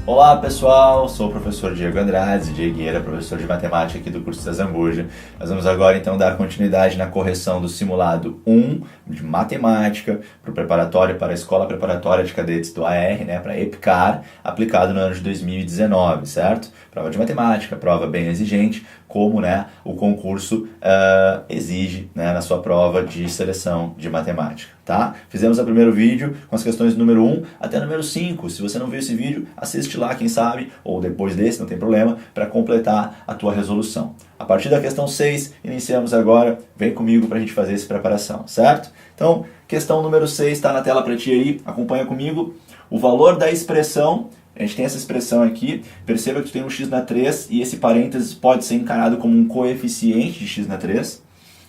Olá pessoal, sou o professor Diego Andrade, Diegueira, professor de matemática aqui do curso da Zambuja. Nós vamos agora então dar continuidade na correção do simulado 1 de matemática para o preparatório para a Escola Preparatória de Cadetes do AR, né, para EPCAR, aplicado no ano de 2019, certo? Prova de matemática, prova bem exigente, como né, o concurso exige né, na sua prova de seleção de matemática, tá? Fizemos o primeiro vídeo com as questões do número 1 até número 5. Se você não viu esse vídeo, assiste lá, quem sabe, ou depois desse, não tem problema, para completar a tua resolução. A partir da questão 6, iniciamos agora, vem comigo para a gente fazer essa preparação, certo? Então, questão número 6 está na tela para ti aí, acompanha comigo. O valor da expressão, a gente tem essa expressão aqui, perceba que tu tem um x na 3 e esse parênteses pode ser encarado como um coeficiente de x na 3.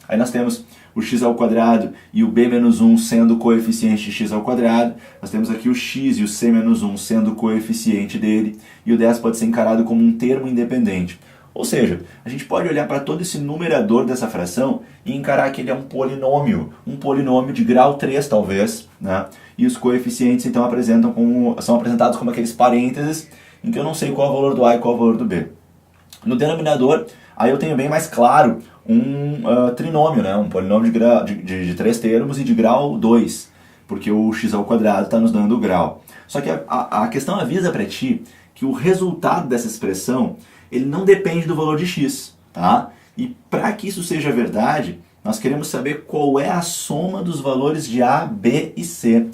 Aí nós temos o x ao quadrado e o b menos 1 sendo coeficiente de x ao quadrado. Nós temos aqui o x e o c menos 1 sendo o coeficiente dele. E o 10 pode ser encarado como um termo independente. Ou seja, a gente pode olhar para todo esse numerador dessa fração e encarar que ele é um polinômio de grau 3 talvez, né? E os coeficientes então são apresentados como aqueles parênteses em que eu não sei qual é o valor do a e qual é o valor do b. No denominador, aí eu tenho bem mais claro um trinômio, né? Um polinômio de 3 termos e de grau 2, porque o x ao quadrado está nos dando o grau. Só que a questão avisa para ti que o resultado dessa expressão ele não depende do valor de x, tá? E para que isso seja verdade, nós queremos saber qual é a soma dos valores de a, b e c.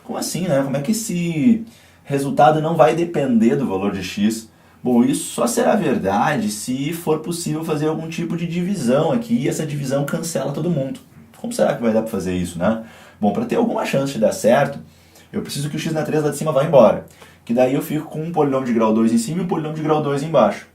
Como assim, né? Como é que esse resultado não vai depender do valor de x? Bom, isso só será verdade se for possível fazer algum tipo de divisão aqui e essa divisão cancela todo mundo. Como será que vai dar para fazer isso, né? Bom, para ter alguma chance de dar certo, eu preciso que o x na 3 lá de cima vá embora. Que daí eu fico com um polinômio de grau 2 em cima e um polinômio de grau 2 embaixo.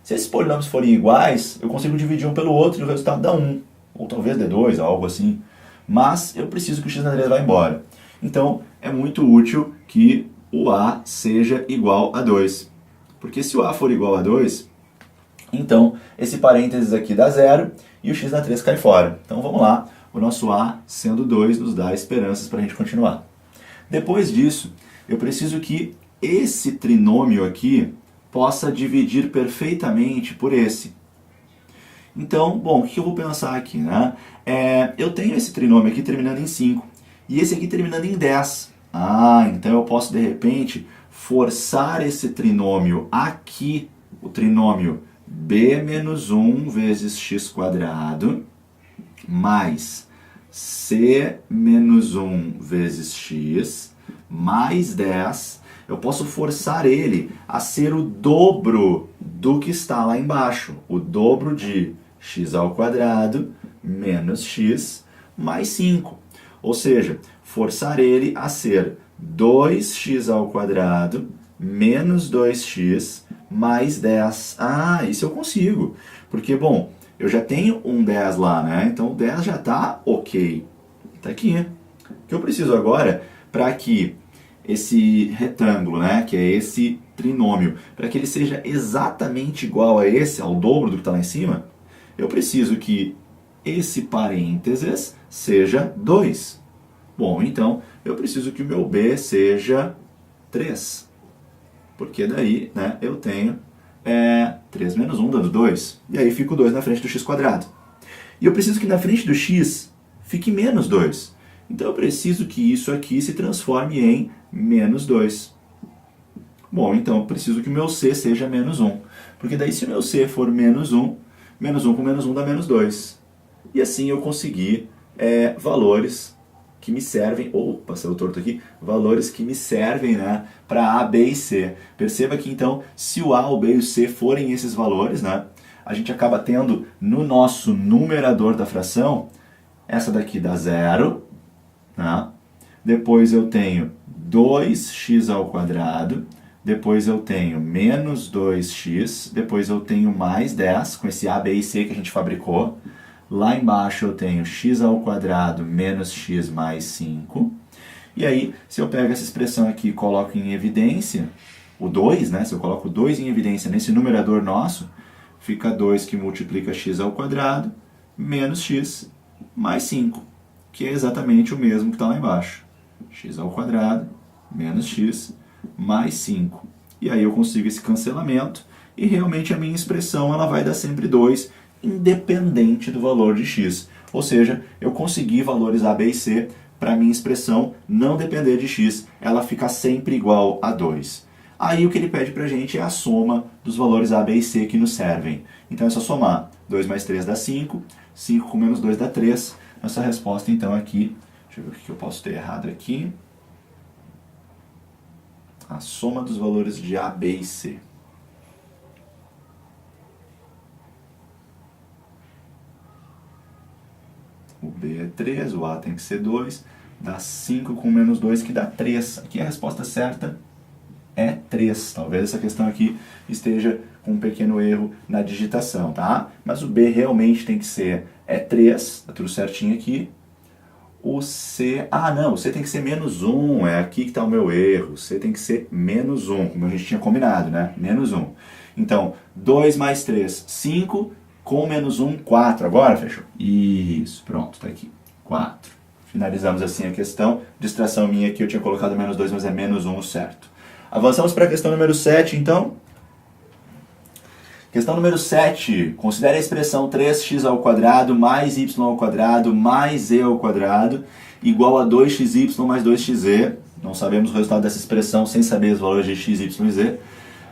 Se esses polinômios forem iguais, eu consigo dividir um pelo outro e o resultado dá 1. Ou talvez dê 2, algo assim. Mas eu preciso que o x na 3 vá embora. Então, é muito útil que o a seja igual a 2. Porque se o a for igual a 2, então esse parênteses aqui dá 0 e o x na 3 cai fora. Então vamos lá, o nosso a sendo 2 nos dá esperanças para a gente continuar. Depois disso, eu preciso que esse trinômio aqui possa dividir perfeitamente por esse. Então, bom, o que eu vou pensar aqui, né? Eu tenho esse trinômio aqui terminando em 5 e esse aqui terminando em 10. Então eu posso de repente forçar esse trinômio aqui, o trinômio b menos 1 vezes x quadrado mais c menos 1 vezes x mais 10. Eu posso forçar ele a ser o dobro do que está lá embaixo. O dobro de x ao quadrado menos x mais 5. Ou seja, forçar ele a ser 2x ao quadrado menos 2x mais 10. Isso eu consigo. Porque, bom, eu já tenho um 10 lá, né? Então o 10 já está ok. Está aqui. O que eu preciso agora para que esse retângulo, né, que é esse trinômio, para que ele seja exatamente igual a esse, ao dobro do que está lá em cima, eu preciso que esse parênteses seja 2. Bom, então eu preciso que o meu b seja 3. Porque daí, né, eu tenho 3 menos 1 dando 2. E aí fica o 2 na frente do x quadrado. E eu preciso que na frente do x fique menos 2. Então eu preciso que isso aqui se transforme em menos 2. Bom, então eu preciso que o meu c seja menos 1. Porque daí se o meu c for menos 1 com menos 1 dá menos 2. E assim eu consegui valores que me servem, passei o torto aqui, valores que me servem, né, para A, B e C. Perceba que então, se o A, o B e o C forem esses valores, né, a gente acaba tendo no nosso numerador da fração, essa daqui dá 0, né? Depois eu tenho 2x ao quadrado, depois eu tenho menos 2x, depois eu tenho mais 10, com esse A, B e C que a gente fabricou. Lá embaixo eu tenho x ao quadrado menos x mais 5. E aí, se eu pego essa expressão aqui e coloco em evidência, o 2, né? Se eu coloco o 2 em evidência nesse numerador nosso, fica 2 que multiplica x ao quadrado menos x mais 5, que é exatamente o mesmo que está lá embaixo. X ao quadrado menos x mais 5. e aí eu consigo esse cancelamento, e realmente a minha expressão ela vai dar sempre 2, independente do valor de x. Ou seja, eu consegui valores a, b e c para a minha expressão não depender de x, ela fica sempre igual a 2. Aí o que ele pede para a gente é a soma dos valores a, b e c que nos servem. Então é só somar. 2 mais 3 dá 5, 5 com menos 2 dá 3. Nossa resposta então aqui, deixa eu ver o que eu posso ter errado aqui. A soma dos valores de a, b e c. O b é 3, o a tem que ser 2, dá 5 com menos 2 que dá 3. Aqui a resposta certa é 3. Talvez essa questão aqui esteja com um pequeno erro na digitação, tá? Mas o b realmente tem que ser 3, tá tudo certinho aqui. O c, não, o c tem que ser menos 1, é aqui que está o meu erro. O c tem que ser menos 1, como a gente tinha combinado, né? Menos 1. Então, 2 mais 3, 5, com menos 1, 4. Agora, fechou? Isso, pronto, tá aqui. 4. Finalizamos assim a questão. Distração minha aqui, eu tinha colocado menos 2, mas é menos 1 certo. Avançamos para a questão número 7, então. Questão número 7. Considere a expressão 3x² mais y² mais z² igual a 2xy mais 2xz. Não sabemos o resultado dessa expressão sem saber os valores de x, y e z.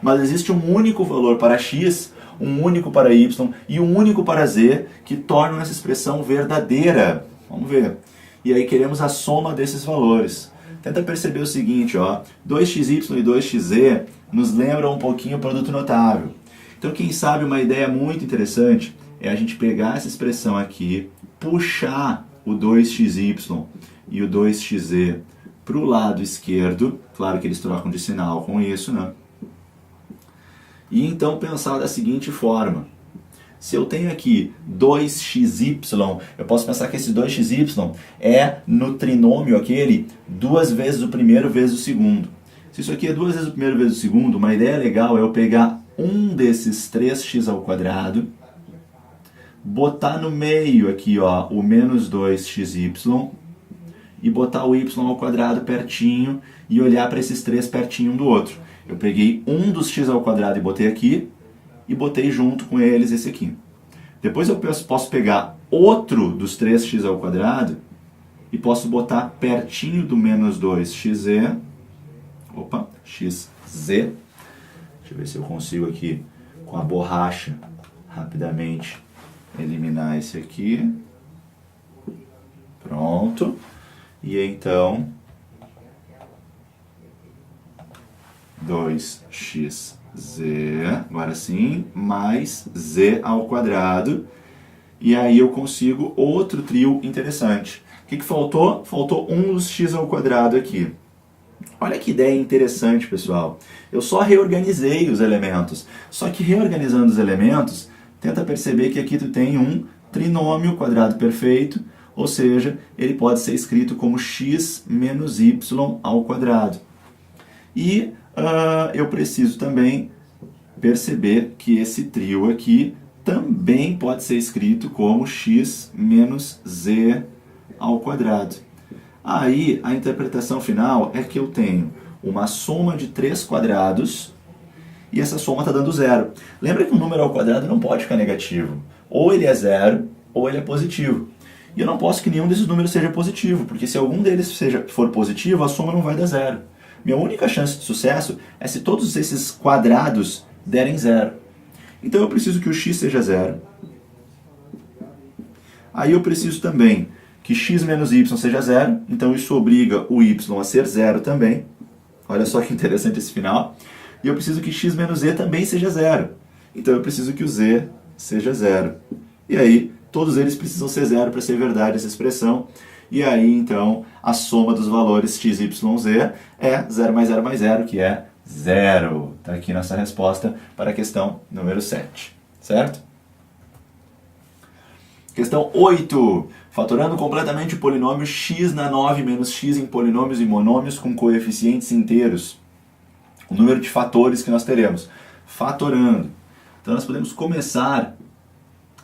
Mas existe um único valor para x, um único para y e um único para z que tornam essa expressão verdadeira. Vamos ver. E aí queremos a soma desses valores. Tenta perceber o seguinte, ó, 2xy e 2xz nos lembram um pouquinho o produto notável. Então, quem sabe uma ideia muito interessante é a gente pegar essa expressão aqui, puxar o 2xy e o 2xz para o lado esquerdo, claro que eles trocam de sinal com isso, né? E então pensar da seguinte forma. Se eu tenho aqui 2xy, eu posso pensar que esse 2xy é no trinômio aquele 2 vezes o primeiro vezes o segundo. Se isso aqui é 2 vezes o primeiro vezes o segundo, uma ideia legal é eu pegar um desses 3x², botar no meio aqui ó, o menos 2xy e botar o y² pertinho e olhar para esses três pertinho um do outro. Eu peguei um dos x² e botei aqui, e botei junto com eles esse aqui. Depois eu posso pegar outro dos 3x² e posso botar pertinho do menos 2xz. Opa, xz. Deixa eu ver se eu consigo aqui, com a borracha, rapidamente eliminar esse aqui. Pronto. E então, 2x z, agora sim, mais z². E aí eu consigo outro trio interessante. O que faltou? Faltou um dos x² aqui. Olha que ideia interessante, pessoal. Eu só reorganizei os elementos. Só que reorganizando os elementos, tenta perceber que aqui tu tem um trinômio quadrado perfeito, ou seja, ele pode ser escrito como x menos y². E eu preciso também perceber que esse trio aqui também pode ser escrito como x menos z². Aí a interpretação final é que eu tenho uma soma de 3 quadrados e essa soma está dando zero. Lembra que um número ao quadrado não pode ficar negativo. Ou ele é zero ou ele é positivo. E eu não posso que nenhum desses números seja positivo, porque se algum deles for positivo, a soma não vai dar zero. Minha única chance de sucesso é se todos esses quadrados derem zero. Então eu preciso que o x seja zero. Aí eu preciso também que x menos y seja zero, então isso obriga o y a ser zero também. Olha só que interessante esse final. E eu preciso que x menos z também seja zero. Então eu preciso que o z seja zero. E aí, todos eles precisam ser zero para ser verdade essa expressão. E aí, então, a soma dos valores x, y, z é 0 mais 0 mais 0, que é 0. Está aqui nossa resposta para a questão número 7. Certo? Questão 8. Fatorando completamente o polinômio x na 9 menos x em polinômios e monômios com coeficientes inteiros. O número de fatores que nós teremos. Fatorando. Então nós podemos começar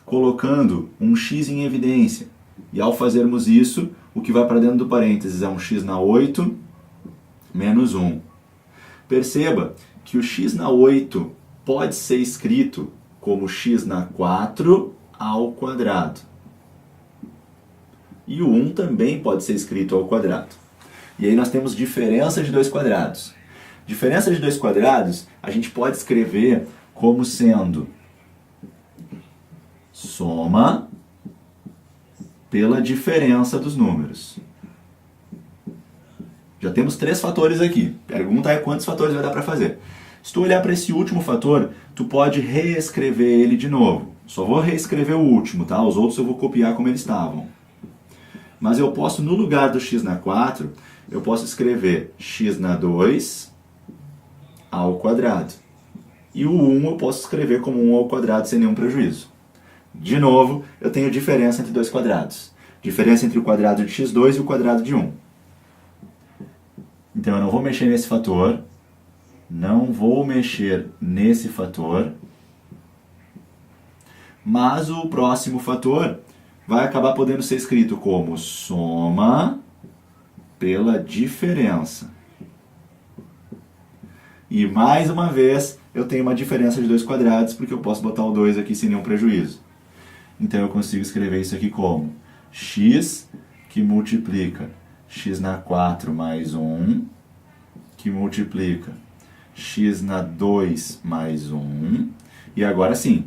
colocando um x em evidência. E ao fazermos isso, o que vai para dentro do parênteses é um x na 8 menos 1. Perceba que o x na 8 pode ser escrito como x na 4 ao quadrado. E o 1 também pode ser escrito ao quadrado. E aí nós temos diferença de dois quadrados. Diferença de dois quadrados a gente pode escrever como sendo soma pela diferença dos números. Já temos 3 fatores aqui. Pergunta é quantos fatores vai dar para fazer. Se tu olhar para esse último fator, tu pode reescrever ele de novo. Só vou reescrever o último, tá? Os outros eu vou copiar como eles estavam. Mas eu posso, no lugar do x na 4, eu posso escrever x na 2 ao quadrado. E o 1 eu posso escrever como 1 ao quadrado sem nenhum prejuízo. De novo, eu tenho diferença entre dois quadrados. Diferença entre o quadrado de x2 e o quadrado de 1. Então eu não vou mexer nesse fator. Não vou mexer nesse fator. Mas o próximo fator vai acabar podendo ser escrito como soma pela diferença. E mais uma vez, eu tenho uma diferença de dois quadrados, porque eu posso botar o 2 aqui sem nenhum prejuízo. Então eu consigo escrever isso aqui como x que multiplica x na 4 mais 1, que multiplica x na 2 mais 1. E agora sim,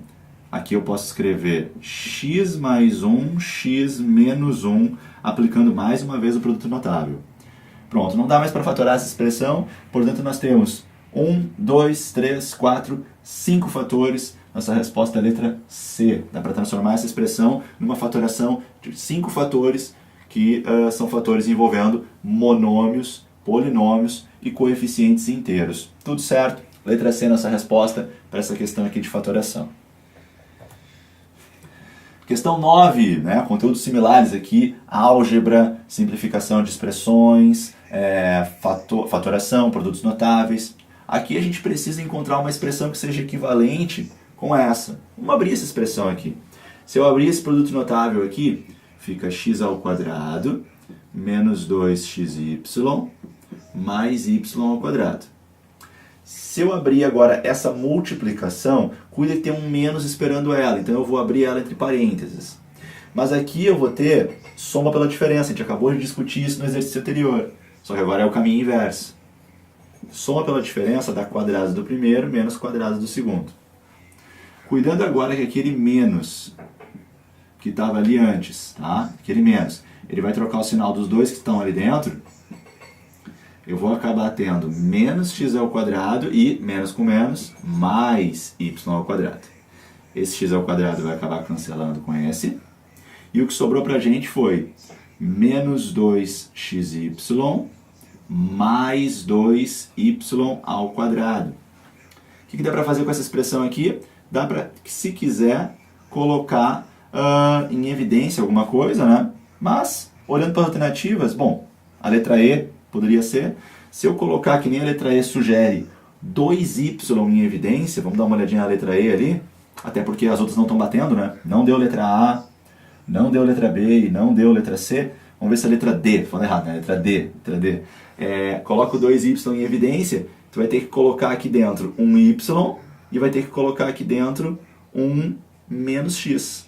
aqui eu posso escrever x mais 1, x menos 1, aplicando mais uma vez o produto notável. Pronto, não dá mais para fatorar essa expressão, portanto nós temos 1, 2, 3, 4, 5 fatores. Nossa resposta é a letra C. Dá para transformar essa expressão numa fatoração de 5 fatores, que são fatores envolvendo monômios, polinômios e coeficientes inteiros. Tudo certo? Letra C, nossa resposta para essa questão aqui de fatoração. Questão 9, né? Conteúdos similares aqui, álgebra, simplificação de expressões, fatoração, produtos notáveis. Aqui a gente precisa encontrar uma expressão que seja equivalente com essa. Vamos abrir essa expressão aqui. Se eu abrir esse produto notável aqui, fica x ao quadrado menos 2xy mais y ao quadrado. Se eu abrir agora essa multiplicação, cuida que tem um menos esperando ela, então eu vou abrir ela entre parênteses. Mas aqui eu vou ter soma pela diferença, a gente acabou de discutir isso no exercício anterior, só que agora é o caminho inverso. Soma pela diferença dá quadrado do primeiro menos quadrado do segundo. Cuidando agora que aquele menos que estava ali antes, tá? Aquele menos, ele vai trocar o sinal dos dois que estão ali dentro. Eu vou acabar tendo menos x ao quadrado e, menos com menos, mais y ao quadrado. Esse x ao quadrado vai acabar cancelando com esse. E o que sobrou pra gente foi menos 2xy mais 2y ao quadrado. O que dá para fazer com essa expressão aqui? Dá para, se quiser, colocar em evidência alguma coisa, né? Mas, olhando para as alternativas, bom, a letra E poderia ser, se eu colocar que nem a letra E sugere 2y em evidência, vamos dar uma olhadinha na letra E ali, até porque as outras não estão batendo, né? Não deu letra A, não deu letra B e não deu letra C. Vamos ver se a letra D, falando errado, né? Letra D. Coloca o 2y em evidência, tu vai ter que colocar aqui dentro um y e vai ter que colocar aqui dentro um menos x.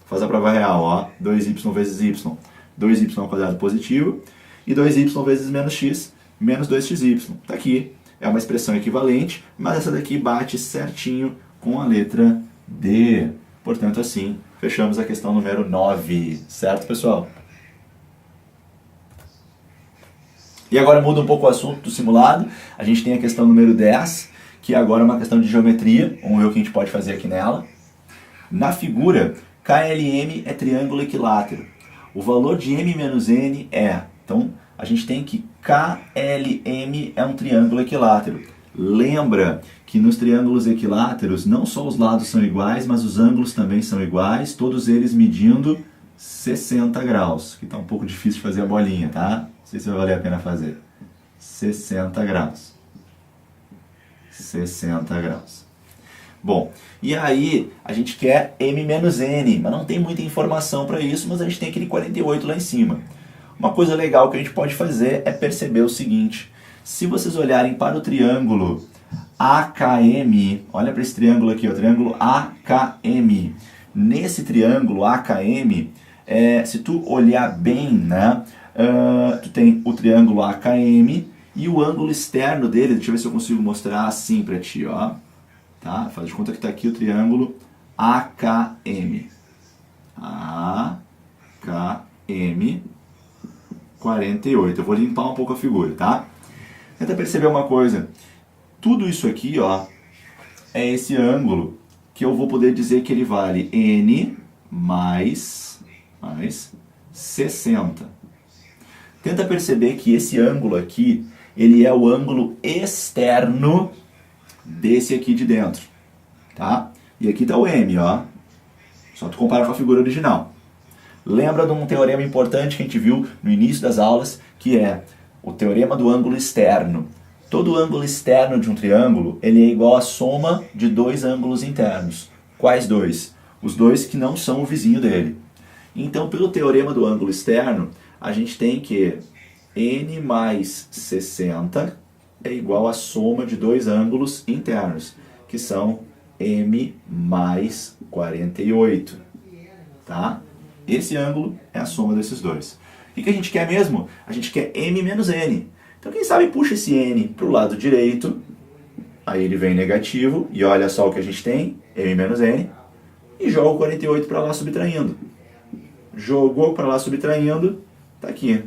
Faz a prova real, ó, 2y vezes y, 2y ao quadrado positivo, e 2y vezes menos x, menos 2xy. Tá aqui, é uma expressão equivalente, mas essa daqui bate certinho com a letra D. Portanto, assim, fechamos a questão número 9, certo, pessoal? E agora muda um pouco o assunto do simulado, a gente tem a questão número 10, que agora é uma questão de geometria, vamos ver o que a gente pode fazer aqui nela. Na figura, KLM é triângulo equilátero. O valor de m menos n é... Então, a gente tem que KLM é um triângulo equilátero. Lembra que nos triângulos equiláteros, não só os lados são iguais, mas os ângulos também são iguais, todos eles medindo 60 graus, que está um pouco difícil de fazer a bolinha, tá? Não sei se vai valer a pena fazer. 60 graus. 60 graus. Bom, e aí a gente quer m menos n, mas não tem muita informação para isso, mas a gente tem aquele 48 lá em cima. Uma coisa legal que a gente pode fazer é perceber o seguinte: se vocês olharem para o triângulo AKM. Olha para esse triângulo aqui, o triângulo AKM. Nesse triângulo AKM, se tu olhar bem, né, tu tem o triângulo AKM e o ângulo externo dele, deixa eu ver se eu consigo mostrar assim para ti, ó. Tá? Faz de conta que está aqui o triângulo AKM. AKM 48. Eu vou limpar um pouco a figura, tá? Tenta perceber uma coisa. Tudo isso aqui, ó, é esse ângulo que eu vou poder dizer que ele vale N mais 60. Tenta perceber que esse ângulo aqui, ele é o ângulo externo desse aqui de dentro, tá? E aqui tá o M, ó. Só tu comparar com a figura original. Lembra de um teorema importante que a gente viu no início das aulas, que é o teorema do ângulo externo. Todo ângulo externo de um triângulo, ele é igual à soma de dois ângulos internos. Quais dois? Os dois que não são o vizinho dele. Então, pelo teorema do ângulo externo, a gente tem que N mais 60 é igual à soma de dois ângulos internos, que são M mais 48. Tá? Esse ângulo é a soma desses dois. O que a gente quer mesmo? A gente quer M menos N. Então quem sabe puxa esse N para o lado direito, aí ele vem negativo, e olha só o que a gente tem, M menos N, e joga o 48 para lá subtraindo. Jogou para lá subtraindo, tá aqui.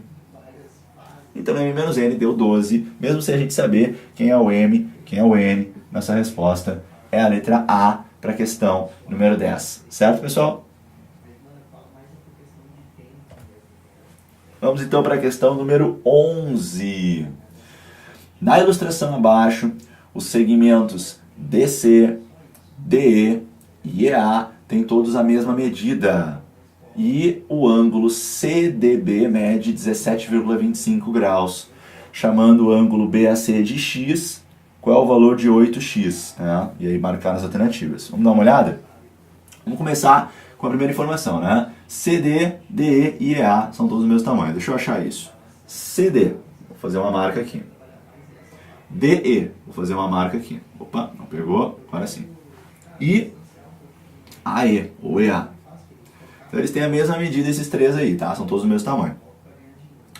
Então M menos N deu 12, mesmo sem a gente saber quem é o M, quem é o N, nossa resposta é a letra A para a questão número 10. Certo, pessoal? Vamos então para a questão número 11. Na ilustração abaixo, os segmentos DC, DE e EA têm todos a mesma medida. E o ângulo CDB mede 17,25 graus. Chamando o ângulo BAC de X, qual é o valor de 8x? Né? E aí marcar as alternativas. Vamos dar uma olhada? Vamos começar com a primeira informação, né? CD, DE e EA são todos do mesmo tamanho. Deixa eu achar isso. CD, vou fazer uma marca aqui. DE, vou fazer uma marca aqui. Opa, não pegou, agora sim. E AE, ou EA. Então eles têm a mesma medida, esses três aí, tá? São todos do mesmo tamanho.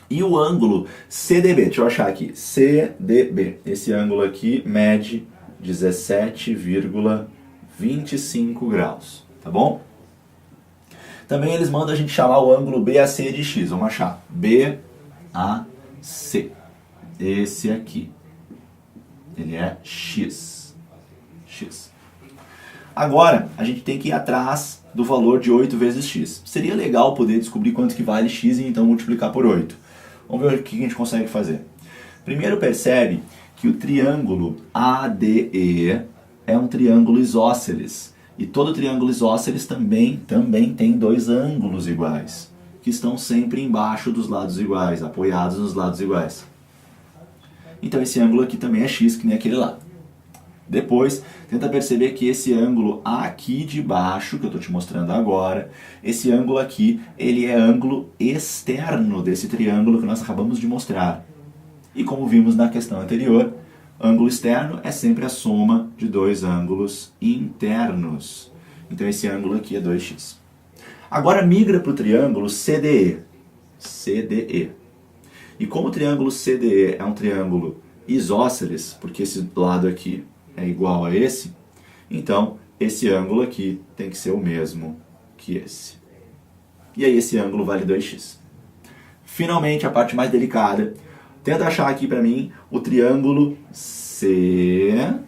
E o ângulo CDB, deixa eu achar aqui. CDB, esse ângulo aqui mede 17,25 graus, tá bom? Também eles mandam a gente chamar o ângulo BAC de X. Vamos achar. BAC. Esse aqui. Ele é X. X. Agora, a gente tem que ir atrás do valor de 8 vezes X. Seria legal poder descobrir quanto que vale X e então multiplicar por 8. Vamos ver o que a gente consegue fazer. Primeiro percebe que o triângulo ADE é um triângulo isósceles. E todo triângulo isósceles também tem dois ângulos iguais, que estão sempre embaixo dos lados iguais, apoiados nos lados iguais. Então esse ângulo aqui também é X, que nem aquele lá. Depois, tenta perceber que esse ângulo aqui de baixo, que eu estou te mostrando agora, esse ângulo aqui, ele é ângulo externo desse triângulo que nós acabamos de mostrar. E como vimos na questão anterior, ângulo externo é sempre a soma de dois ângulos internos. Então esse ângulo aqui é 2x. Agora migra para o triângulo CDE. CDE. E como o triângulo CDE é um triângulo isósceles, porque esse lado aqui é igual a esse, então esse ângulo aqui tem que ser o mesmo que esse. E aí esse ângulo vale 2x. Finalmente, a parte mais delicada. Tenta achar aqui para mim o triângulo CDA.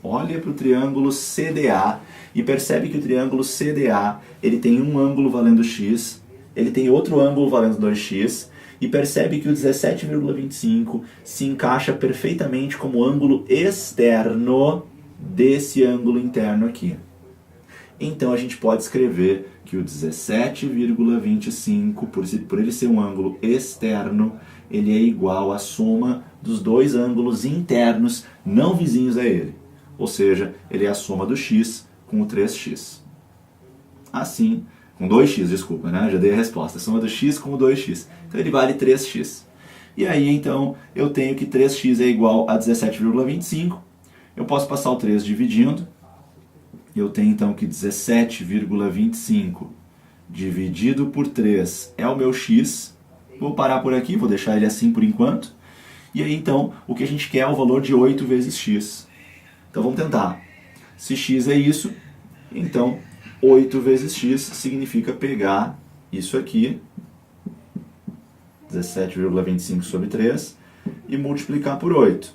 Olha para o triângulo CDA e percebe que o triângulo CDA ele tem um ângulo valendo x, ele tem outro ângulo valendo 2x, e percebe que o 17,25 se encaixa perfeitamente como ângulo externo desse ângulo interno aqui. Então a gente pode escrever que o 17,25, por ele ser um ângulo externo, ele é igual à soma dos dois ângulos internos não vizinhos a ele. Ou seja, ele é a soma do x com o 3x. Assim, com 2x, desculpa, né? Já dei a resposta. A soma do x com o 2x. Então ele vale 3x. E aí, então, eu tenho que 3x é igual a 17,25. Eu posso passar o 3 dividindo. Eu tenho, então, que 17,25 dividido por 3 é o meu x. Vou parar por aqui, vou deixar ele assim por enquanto. E aí, então, o que a gente quer é o valor de 8 vezes x. Então, vamos tentar. Se x é isso, então 8 vezes x significa pegar isso aqui, 17,25 sobre 3, e multiplicar por 8.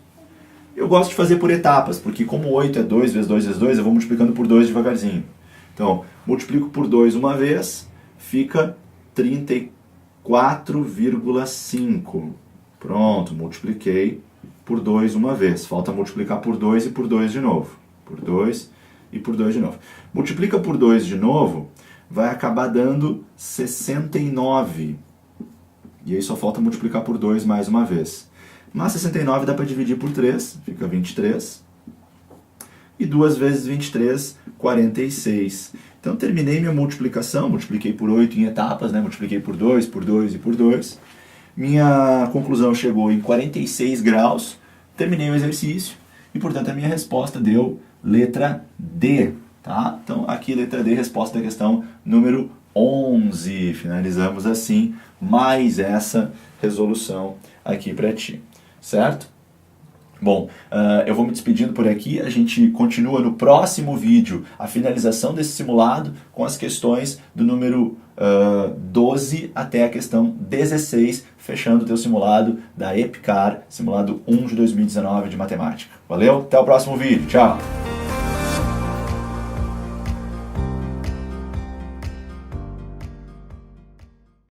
Eu gosto de fazer por etapas, porque como 8 é 2 vezes 2 vezes 2, eu vou multiplicando por 2 devagarzinho. Então, multiplico por 2 uma vez, fica 34,5. Pronto, multipliquei por 2 uma vez. Falta multiplicar por 2 e por 2 de novo. Por 2 e por 2 de novo. Multiplica por 2 de novo, vai acabar dando 69. E aí só falta multiplicar por 2 mais uma vez. Mas 69 dá para dividir por 3, fica 23. E 2 vezes 23, 46. Então terminei minha multiplicação, multipliquei por 8 em etapas, né? Multipliquei por 2, por 2 e por 2. Minha conclusão chegou em 46 graus, terminei o exercício e, portanto, a minha resposta deu letra D. Tá? Então, aqui letra D, resposta da questão número 11. Finalizamos assim mais essa resolução aqui para ti, certo? Bom, eu vou me despedindo por aqui, a gente continua no próximo vídeo a finalização desse simulado com as questões do número 12 até a questão 16, fechando o teu simulado da EPICAR, simulado 1 de 2019 de matemática. Valeu, até o próximo vídeo, tchau!